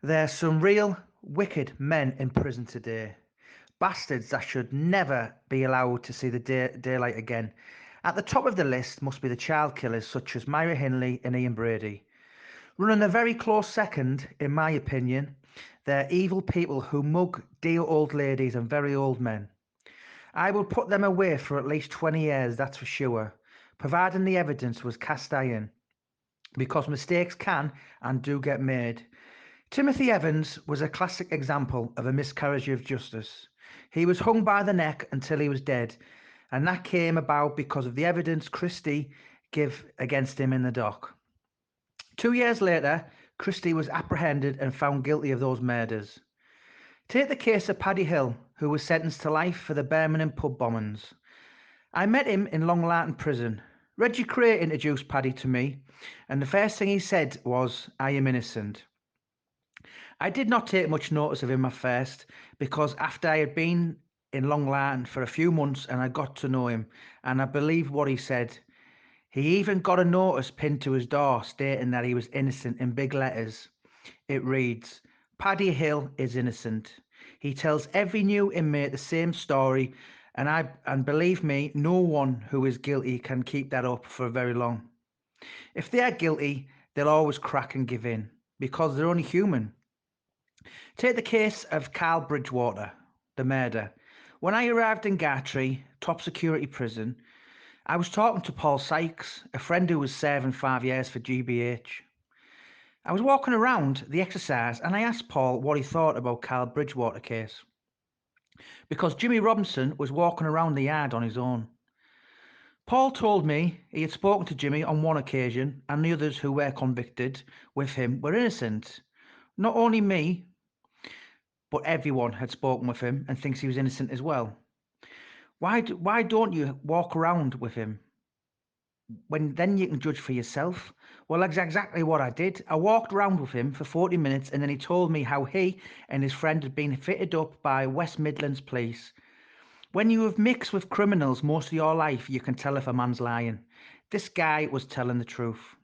There's some real wicked men in prison today. Bastards that should never be allowed to see the daylight again. At the top of the list must be the child killers such as Myra, Hindley and Ian Brady. Running a very close second, in my opinion, they're evil people who mug dear old ladies and very old men. I will put them away for at least 20 years, that's for sure, providing the evidence was cast iron, because mistakes can and do get made. Timothy Evans was a classic example of a miscarriage of justice. He was hung by the neck until he was dead, and that came about because of the evidence Christy gave against him in the dock. 2 years later, Christy was apprehended and found guilty of those murders. Take the case of Paddy Hill, who was sentenced to life for the Birmingham Pub Bombings. I met him in Long Lartin Prison. Reggie Kray introduced Paddy to me, and the first thing he said was, "I am innocent." I did not take much notice of him at first, because after I had been in Long Lartin for a few months and I got to know him, and I believed what he said. He even got a notice pinned to his door stating that he was innocent in big letters. It reads, "Paddy Hill is innocent." He tells every new inmate the same story, and believe me, no one who is guilty can keep that up for very long. If they are guilty, they'll always crack and give in, because they're only human. Take the case of Carl Bridgewater, the murder. When I arrived in Gartree, top security prison, I was talking to Paul Sykes, a friend who was serving 5 years for GBH. I was walking around the exercise and I asked Paul what he thought about Carl Bridgewater case, because Jimmy Robinson was walking around the yard on his own. Paul told me he had spoken to Jimmy on one occasion and the others who were convicted with him were innocent. Not only me, but everyone had spoken with him and thinks he was innocent as well. Why don't you walk around with him? When then you can judge for yourself. Well, that's exactly what I did. I walked around with him for 40 minutes and then he told me how he and his friend had been fitted up by West Midlands Police. When you have mixed with criminals most of your life, you can tell if a man's lying. This guy was telling the truth.